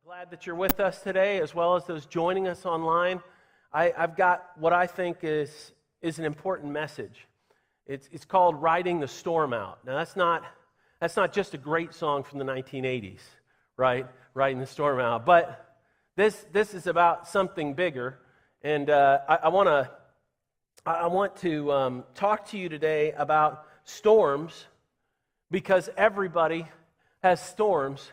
Glad that you're with us today, as well as those joining us online. I've got what I think is an important message. It's called "Riding the Storm Out." Now, that's not just a great song from the 1980s, right? "Riding the Storm Out," but this is about something bigger, and I want to talk to you today about storms, because everybody has storms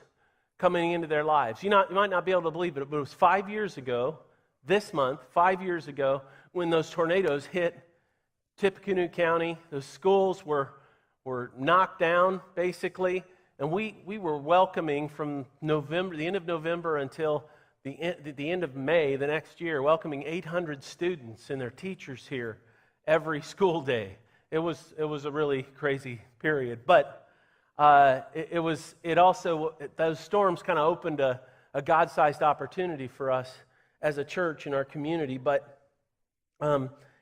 coming into their lives. You might not be able to believe it, but it was 5 years ago, this month, 5 years ago, when those tornadoes hit Tippecanoe County. Those schools were knocked down, basically, and we were welcoming from November, the end of November until the end of May the next year, welcoming 800 students and their teachers here every school day. It was a really crazy period, but those storms kind of opened a God-sized opportunity for us as a church in our community. But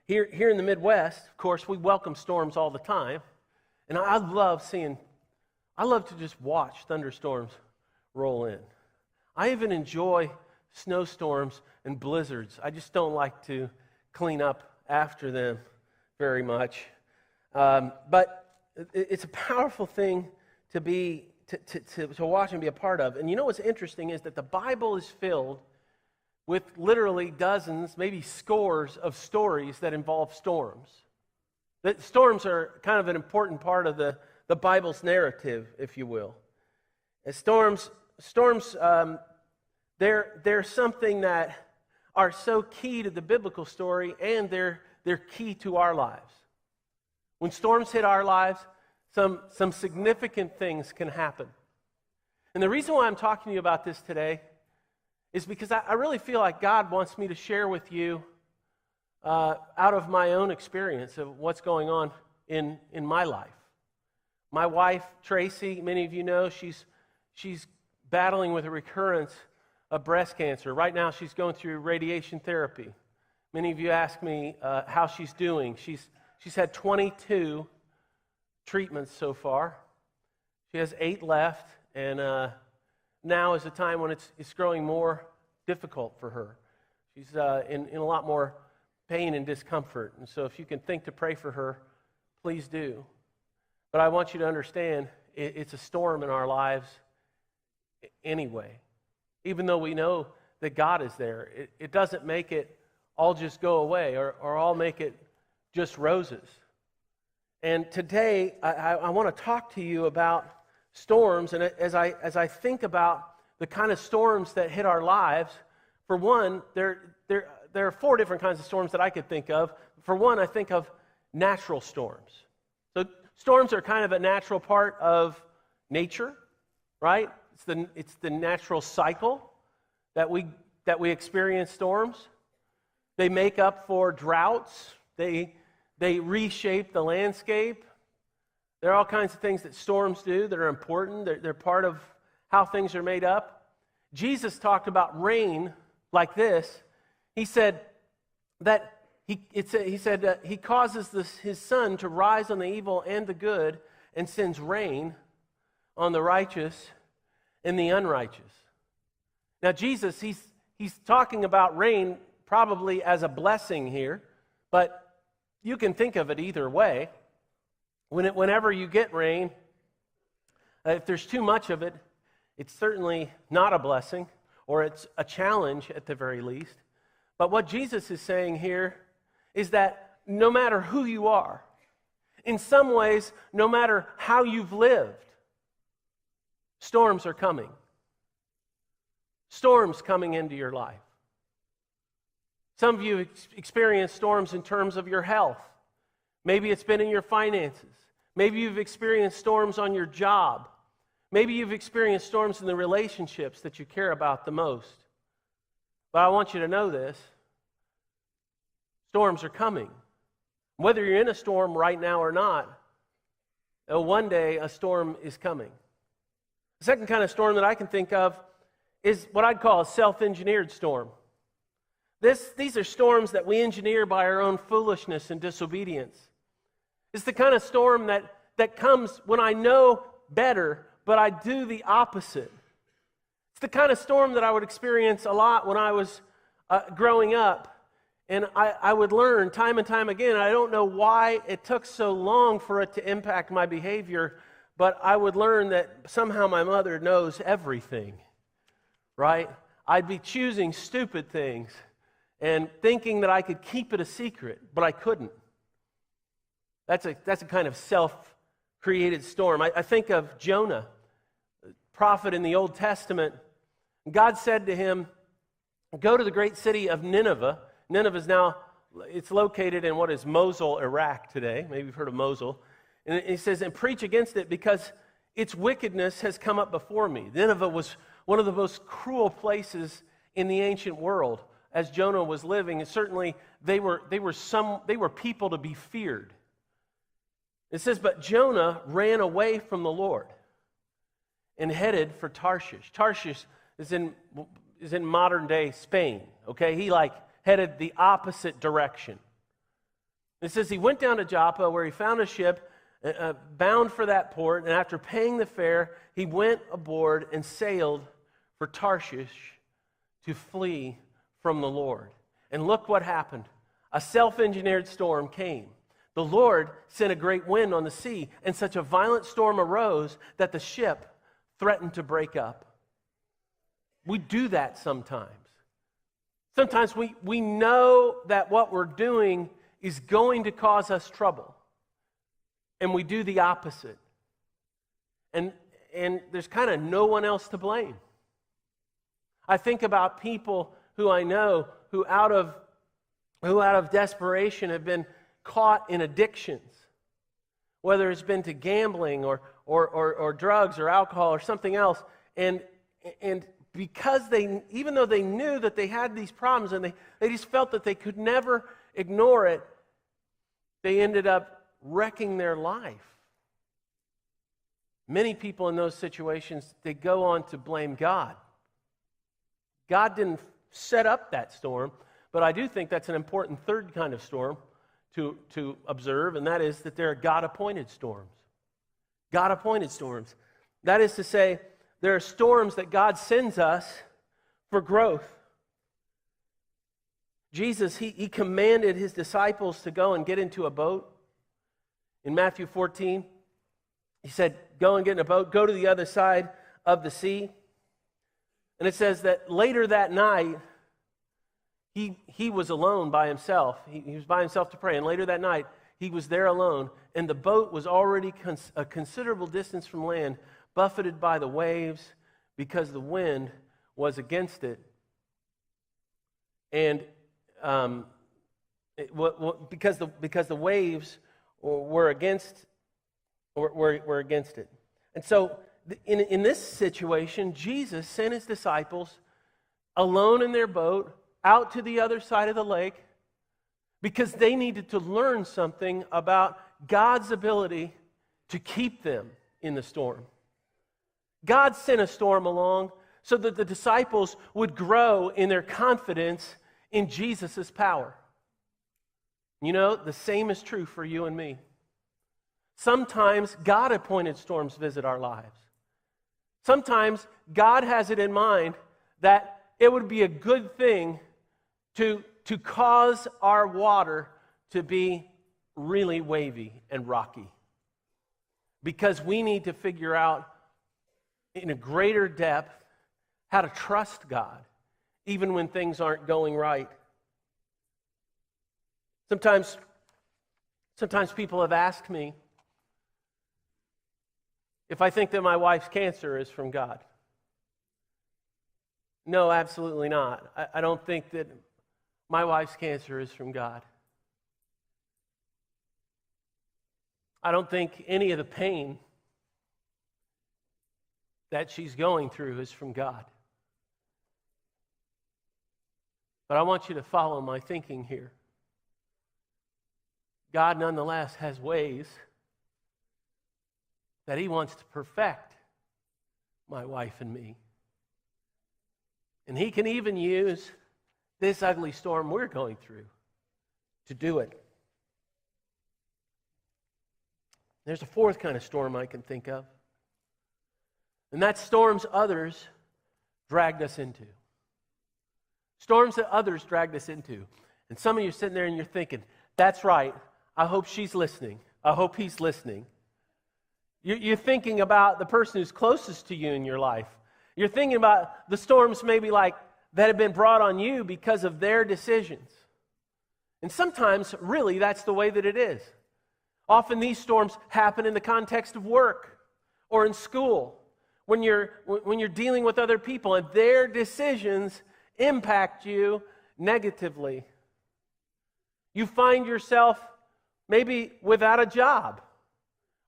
here in the Midwest, of course, we welcome storms all the time, and I love to just watch thunderstorms roll in. I even enjoy snowstorms and blizzards. I just don't like to clean up after them very much. But it's a powerful thing to watch and be a part of. And you know what's interesting is that the Bible is filled with literally dozens, maybe scores of stories that involve storms. That storms are kind of an important part of the Bible's narrative, if you will. And storms, they're something that are so key to the biblical story, and they're key to our lives. When storms hit our lives, some significant things can happen. And the reason why I'm talking to you about this today is because I really feel like God wants me to share with you out of my own experience of what's going on in my life. My wife, Tracy, many of you know, she's battling with a recurrence of breast cancer. Right now, she's going through radiation therapy. Many of you ask me how she's doing. She's had 22 treatments so far. She has 8 left, and now is the time when it's growing more difficult for her. She's in a lot more pain and discomfort, and so if you can think to pray for her, please do. But I want you to understand, it's a storm in our lives anyway. Even though we know that God is there, it doesn't make it all just go away or all make it just roses. And today, I want to talk to you about storms, and as I think about the kind of storms that hit our lives, for one, there are 4 different kinds of storms that I could think of. For one, I think of natural storms. So storms are kind of a natural part of nature, right? It's the natural cycle that we experience storms. They make up for droughts. They reshape the landscape. There are all kinds of things that storms do that are important. They're part of how things are made up. Jesus talked about rain like this. He said that he causes his sun to rise on the evil and the good, and sends rain on the righteous and the unrighteous. Now Jesus, he's talking about rain probably as a blessing here, but you can think of it either way. Whenever you get rain, if there's too much of it, it's certainly not a blessing, or it's a challenge at the very least. But what Jesus is saying here is that no matter who you are, in some ways, no matter how you've lived, storms are coming. Storms coming into your life. Some of you experience storms in terms of your health. Maybe it's been in your finances. Maybe you've experienced storms on your job. Maybe you've experienced storms in the relationships that you care about the most. But I want you to know this. Storms are coming. Whether you're in a storm right now or not, one day a storm is coming. The second kind of storm that I can think of is what I'd call a self-engineered storm. These are storms that we engineer by our own foolishness and disobedience. It's the kind of storm that comes when I know better, but I do the opposite. It's the kind of storm that I would experience a lot when I was growing up. And I would learn time and time again. I don't know why it took so long for it to impact my behavior, but I would learn that somehow my mother knows everything, right? I'd be choosing stupid things and thinking that I could keep it a secret, but I couldn't. That's a kind of self-created storm. I think of Jonah, prophet in the Old Testament. God said to him, go to the great city of Nineveh. Nineveh is now, it's located in what is Mosul, Iraq today. Maybe you've heard of Mosul. And he says, and preach against it because its wickedness has come up before me. Nineveh was one of the most cruel places in the ancient world as Jonah was living. And certainly they were people to be feared. It says, but Jonah ran away from the Lord and headed for Tarshish. Tarshish is in modern day Spain, okay? He headed the opposite direction. It says he went down to Joppa where he found a ship bound for that port, and after paying the fare, he went aboard and sailed for Tarshish to flee from the Lord. And look what happened. A self-engineered storm came. The Lord sent a great wind on the sea, and such a violent storm arose that the ship threatened to break up. We do that sometimes. Sometimes we know that what we're doing is going to cause us trouble, and we do the opposite. And there's kind of no one else to blame. I think about people who I know who out of desperation have been caught in addictions, whether it's been to gambling or drugs or alcohol or something else, and because even though they knew that they had these problems and they just felt that they could never ignore it, they ended up wrecking their life. Many people in those situations, they go on to blame God. God didn't set up that storm, but I do think that's an important third kind of storm to observe, and that is that there are God-appointed storms. God-appointed storms. That is to say, there are storms that God sends us for growth. Jesus, he commanded his disciples to go and get into a boat. In Matthew 14, he said, go and get in a boat, go to the other side of the sea. And it says that later that night, he was alone by himself. He was by himself to pray. And later that night, he was there alone. And the boat was already a considerable distance from land, buffeted by the waves because the wind was against it. And because the waves were against it. And so in this situation, Jesus sent his disciples alone in their boat out to the other side of the lake because they needed to learn something about God's ability to keep them in the storm. God sent a storm along so that the disciples would grow in their confidence in Jesus' power. You know, the same is true for you and me. Sometimes God-appointed storms visit our lives. Sometimes God has it in mind that it would be a good thing to cause our water to be really wavy and rocky. Because we need to figure out in a greater depth how to trust God, even when things aren't going right. Sometimes people have asked me if I think that my wife's cancer is from God. No, absolutely not. I don't think that my wife's cancer is from God. I don't think any of the pain that she's going through is from God. But I want you to follow my thinking here. God nonetheless has ways that he wants to perfect my wife and me. And he can even use this ugly storm we're going through to do it. There's a fourth kind of storm I can think of. And that storms others dragged us into. Storms that others dragged us into. And some of you are sitting there and you're thinking, that's right, I hope she's listening. I hope he's listening. You're thinking about the person who's closest to you in your life. You're thinking about the storms maybe like that have been brought on you because of their decisions. And sometimes, really, that's the way that it is. Often these storms happen in the context of work or in school when you're dealing with other people and their decisions impact you negatively. You find yourself maybe without a job,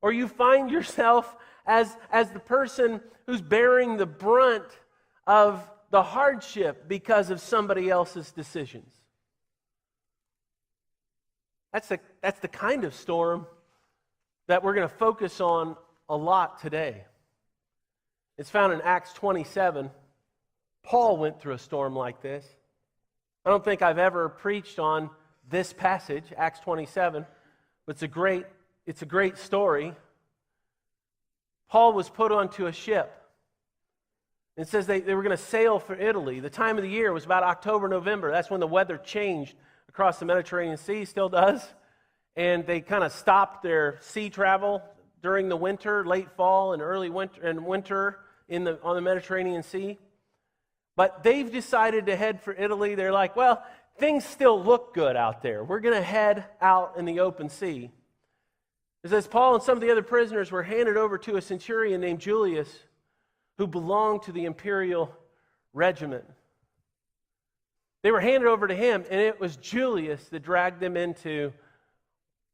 or you find yourself as the person who's bearing the brunt of the hardship because of somebody else's decisions. That's the kind of storm that we're going to focus on a lot today. It's found in Acts 27. Paul went through a storm like this. I don't think I've ever preached on this passage, Acts 27, but it's a great story. Paul was put onto a ship. It says they were going to sail for Italy. The time of the year was about October, November. That's when the weather changed across the Mediterranean Sea, still does. And they kind of stopped their sea travel during the winter, late fall and early winter, on the Mediterranean Sea. But they've decided to head for Italy. They're like, well, things still look good out there. We're going to head out in the open sea. It says Paul and some of the other prisoners were handed over to a centurion named Julius, who belonged to the imperial regiment. They were handed over to him, and it was Julius that dragged them into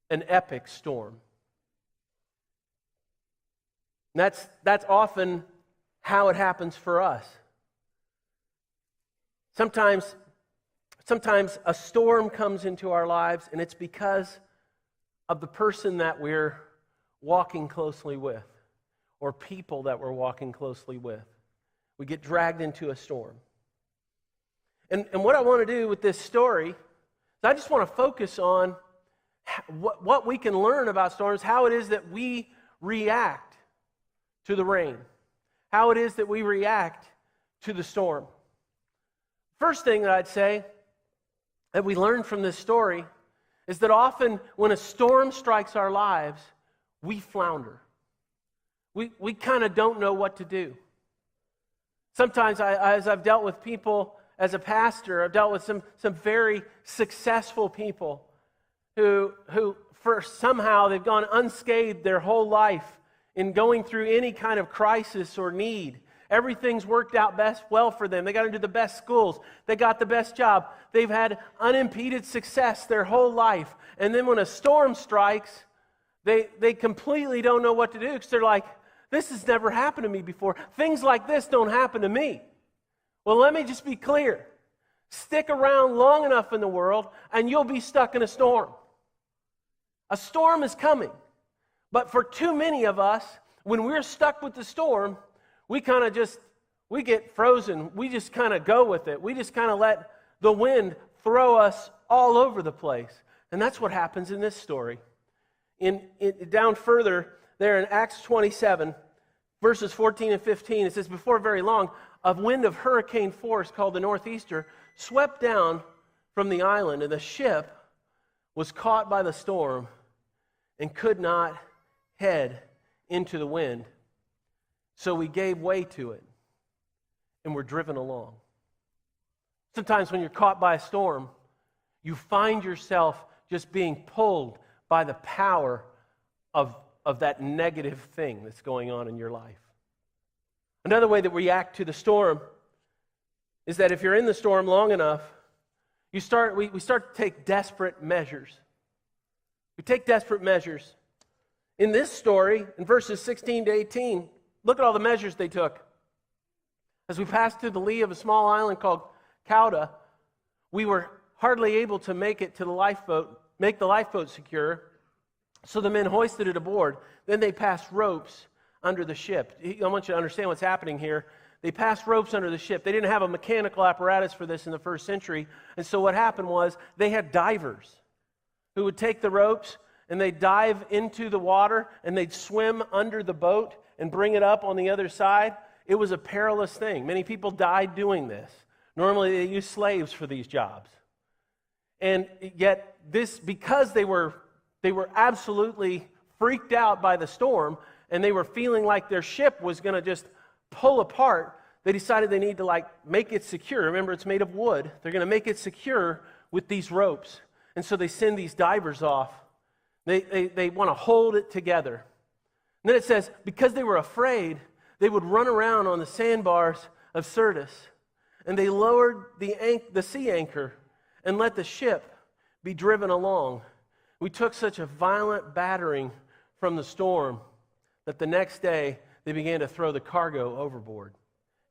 an epic storm. And that's often how it happens for us. Sometimes a storm comes into our lives, and it's because of the person that we're walking closely with, or people that we're walking closely with. We get dragged into a storm. And what I want to do with this story is I just want to focus on what we can learn about storms, how it is that we react to the rain, how it is that we react to the storm. First thing that I'd say that we learn from this story is that often when a storm strikes our lives, we flounder. We kind of don't know what to do. Sometimes, as I've dealt with people as a pastor, I've dealt with some very successful people who somehow they've gone unscathed their whole life in going through any kind of crisis or need. Everything's worked out well for them. They got into the best schools. They got the best job. They've had unimpeded success their whole life. And then when a storm strikes, they completely don't know what to do because they're like, this has never happened to me before. Things like this don't happen to me. Well, let me just be clear. Stick around long enough in the world and you'll be stuck in a storm. A storm is coming. But for too many of us, when we're stuck with the storm, we get frozen. We just kind of go with it. We just kind of let the wind throw us all over the place. And that's what happens in this story. Down further, there in Acts 27, verses 14 and 15, it says, before very long, a wind of hurricane force called the Northeaster swept down from the island, and the ship was caught by the storm and could not head into the wind. So we gave way to it and were driven along. Sometimes when you're caught by a storm, you find yourself just being pulled by the power of that negative thing that's going on in your life. Another way that we react to the storm is that if you're in the storm long enough, we start to take desperate measures. We take desperate measures. In this story, in verses 16 to 18, look at all the measures they took. As we passed through the lee of a small island called Cauda, we were hardly able to make it to the lifeboat, make the lifeboat secure, so the men hoisted it aboard. Then they passed ropes under the ship. I want you to understand what's happening here. They passed ropes under the ship. They didn't have a mechanical apparatus for this in the first century, and so what happened was they had divers who would take the ropes and they'd dive into the water and they'd swim under the boat and bring it up on the other side. it was a perilous thing. Many people died doing this. Normally they use slaves for these jobs. And yet because they were absolutely freaked out by the storm, and they were feeling like their ship was going to just pull apart, they decided they need to make it secure. Remember, it's made of wood. They're going to make it secure with these ropes. And so they send these divers off. They want to hold it together. And then it says, because they were afraid, they would run around on the sandbars of Syrtis. And they lowered the sea anchor and let the ship be driven along. We took such a violent battering from the storm that the next day they began to throw the cargo overboard.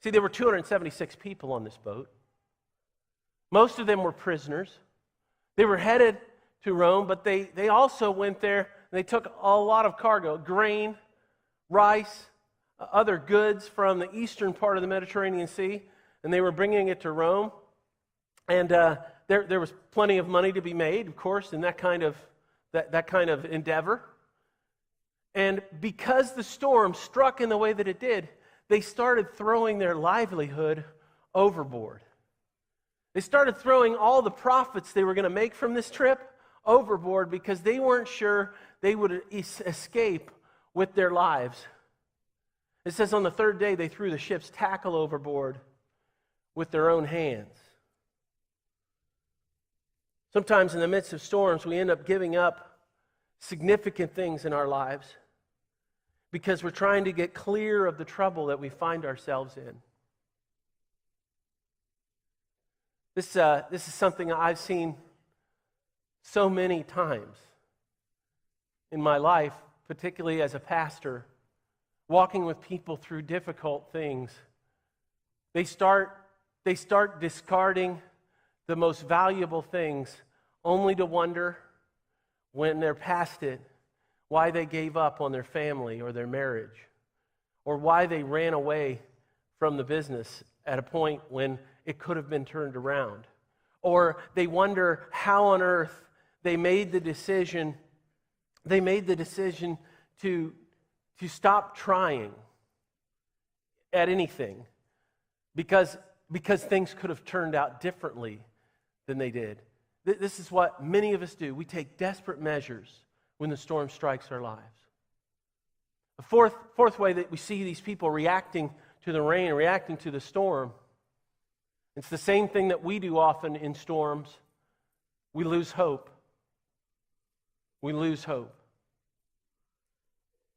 See, there were 276 people on this boat. Most of them were prisoners. They were headed to Rome, but they also went there and they took a lot of cargo, grain, rice, other goods from the eastern part of the Mediterranean Sea, and they were bringing it to Rome. And there was plenty of money to be made, of course, in that kind of endeavor. And because the storm struck in the way that it did, they started throwing their livelihood overboard. They started throwing all the profits they were going to make from this trip overboard because they weren't sure they would escape with their lives. It says on the third day they threw the ship's tackle overboard with their own hands. Sometimes in the midst of storms, we end up giving up significant things in our lives because we're trying to get clear of the trouble that we find ourselves in. This is something I've seen so many times in my life, particularly as a pastor, walking with people through difficult things. They start discarding the most valuable things only to wonder when they're past it why they gave up on their family or their marriage, or why they ran away from the business at a point when it could have been turned around. Or they wonder how on earth they made the decision to stop trying at anything because things could have turned out differently than they did. This is what many of us do. We take desperate measures when the storm strikes our lives. The fourth way that we see these people reacting to the rain, reacting to the storm, it's the same thing that we do often in storms. We lose hope. We lose hope.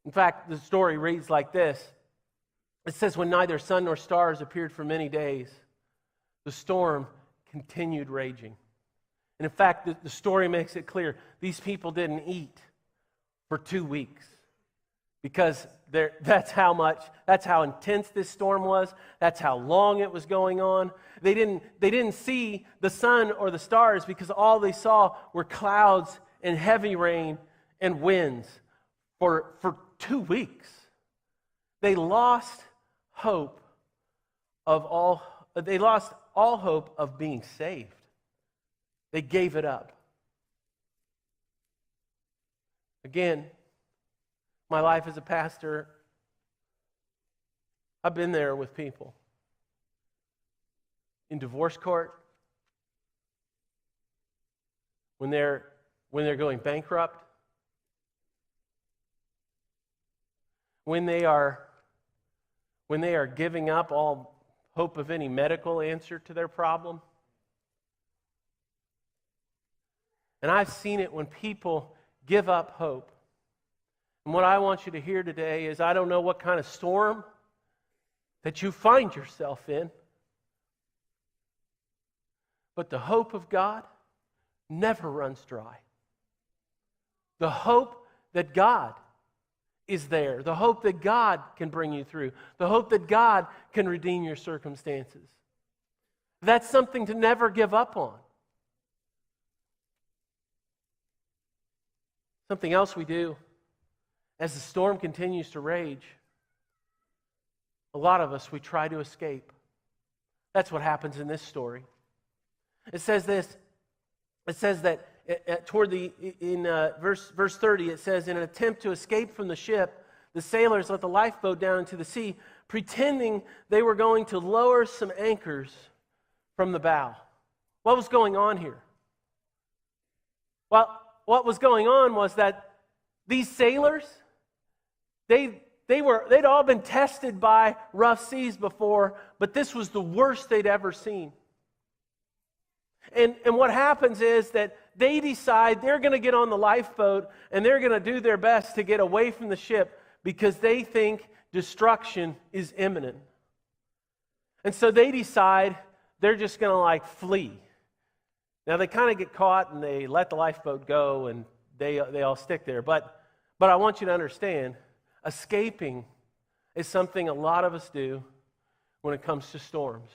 In fact, the story reads like this. It says, when neither sun nor stars appeared for many days, the storm continued raging. And in fact, the story makes it clear these people didn't eat for 2 weeks because that's how intense this storm was. That's how long it was going on. They didn't see the sun or the stars because all they saw were clouds and heavy rain and winds for 2 weeks. They lost hope they lost all hope of being saved. They gave it up. Again, my life as a pastor, I've been there with people. In divorce court, when they're going bankrupt, when they are giving up all hope of any medical answer to their problem. And I've seen it when people give up hope. And what I want you to hear today is I don't know what kind of storm that you find yourself in, but the hope of God never runs dry. The hope that God is there. The hope that God can bring you through. The hope that God can redeem your circumstances. That's something to never give up on. Something else we do as the storm continues to rage, a lot of us, we try to escape. That's what happens in this story. It says this. It says that toward in verse 30, it says, in an attempt to escape from the ship, the sailors let the lifeboat down into the sea, pretending they were going to lower some anchors from the bow. What was going on here? Well, what was going on was that these sailors, they'd all been tested by rough seas before, but this was the worst they'd ever seen. And what happens is that they decide they're going to get on the lifeboat and they're going to do their best to get away from the ship because they think destruction is imminent. And so they decide they're just going to flee. Now they kind of get caught and they let the lifeboat go and they all stick there. But I want you to understand, escaping is something a lot of us do when it comes to storms.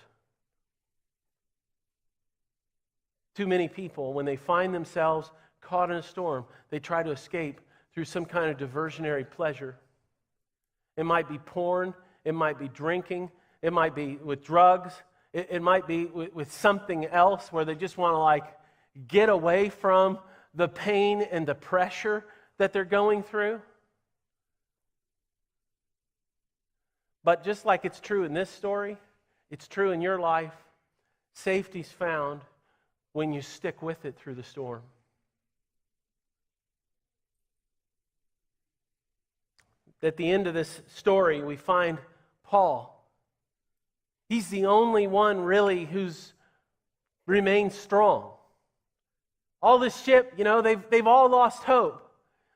Too many people, when they find themselves caught in a storm, they try to escape through some kind of diversionary pleasure. It might be porn, it might be drinking, it might be with drugs, it might be with something else where they just want to get away from the pain and the pressure that they're going through. But just like it's true in this story, it's true in your life. Safety's found when you stick with it through the storm. At the end of this story, we find Paul. He's the only one really who's remained strong. All this ship, they've all lost hope.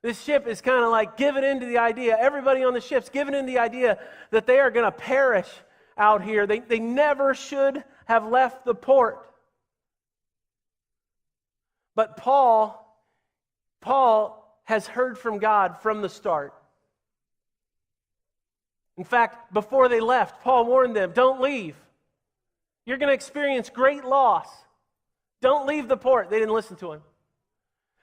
This ship is kind of giving into the idea, everybody on the ship's giving in the idea that they are going to perish out here. They never should have left the port. But Paul has heard from God from the start. In fact, before they left, Paul warned them, don't leave. You're going to experience great loss. Don't leave the port. They didn't listen to him.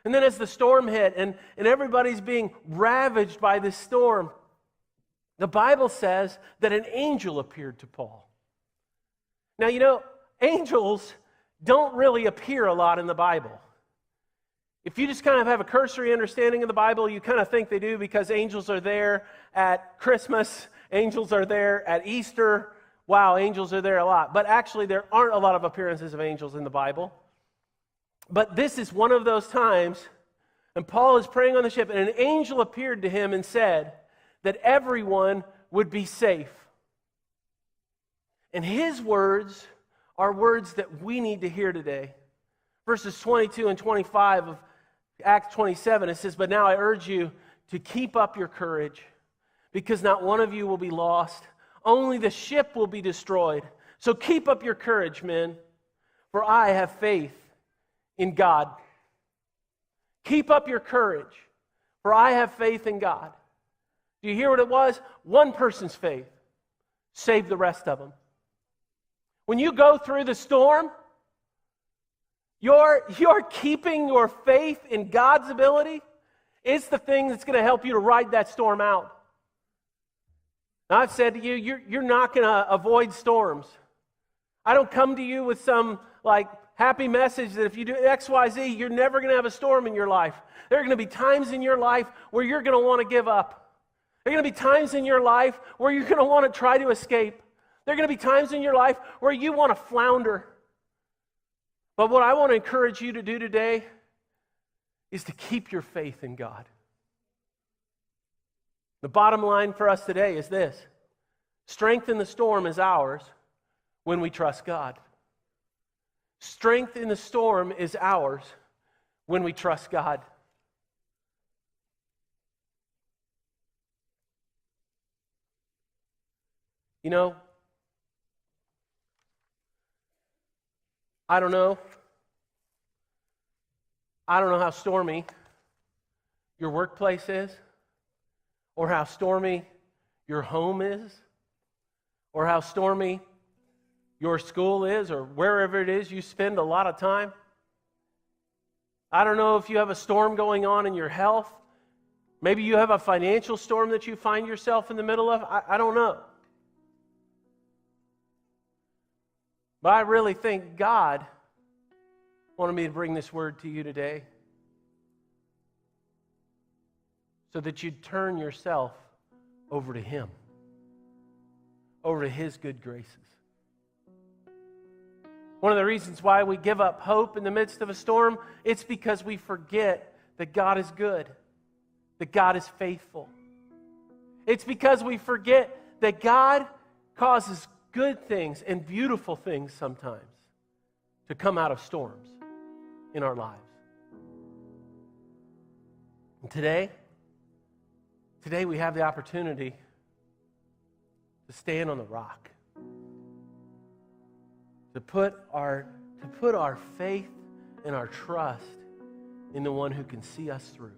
And then as the storm hit and everybody's being ravaged by this storm, the Bible says that an angel appeared to Paul. Now, angels don't really appear a lot in the Bible. If you just kind of have a cursory understanding of the Bible, you kind of think they do because angels are there at Christmas, angels are there at Easter. Wow, angels are there a lot. But actually, there aren't a lot of appearances of angels in the Bible. But this is one of those times, and Paul is praying on the ship, and an angel appeared to him and said that everyone would be safe. And his words are words that we need to hear today. Verses 22 and 25 of Acts 27, it says, but now I urge you to keep up your courage, because not one of you will be lost. Only the ship will be destroyed. So keep up your courage, men, for I have faith in God. Keep up your courage, for I have faith in God. Do you hear what it was? One person's faith saved the rest of them. When you go through the storm, You're keeping your faith in God's ability. It's the thing that's going to help you to ride that storm out. Now, I've said to you, you're not going to avoid storms. I don't come to you with some happy message that if you do X, Y, Z, you're never going to have a storm in your life. There are going to be times in your life where you're going to want to give up. There are going to be times in your life where you're going to want to try to escape. There are going to be times in your life where you want to flounder. But what I want to encourage you to do today is to keep your faith in God. The bottom line for us today is this: strength in the storm is ours when we trust God. Strength in the storm is ours when we trust God. I don't know how stormy your workplace is, or how stormy your home is, or how stormy your school is, or wherever it is you spend a lot of time. I don't know if you have a storm going on in your health. Maybe you have a financial storm that you find yourself in the middle of. I don't know. But I really think God wanted me to bring this word to you today so that you'd turn yourself over to Him, over to His good graces. One of the reasons why we give up hope in the midst of a storm, it's because we forget that God is good, that God is faithful. It's because we forget that God causes good things and beautiful things sometimes to come out of storms in our lives. And today we have the opportunity to stand on the rock, to put our faith and our trust in the one who can see us through.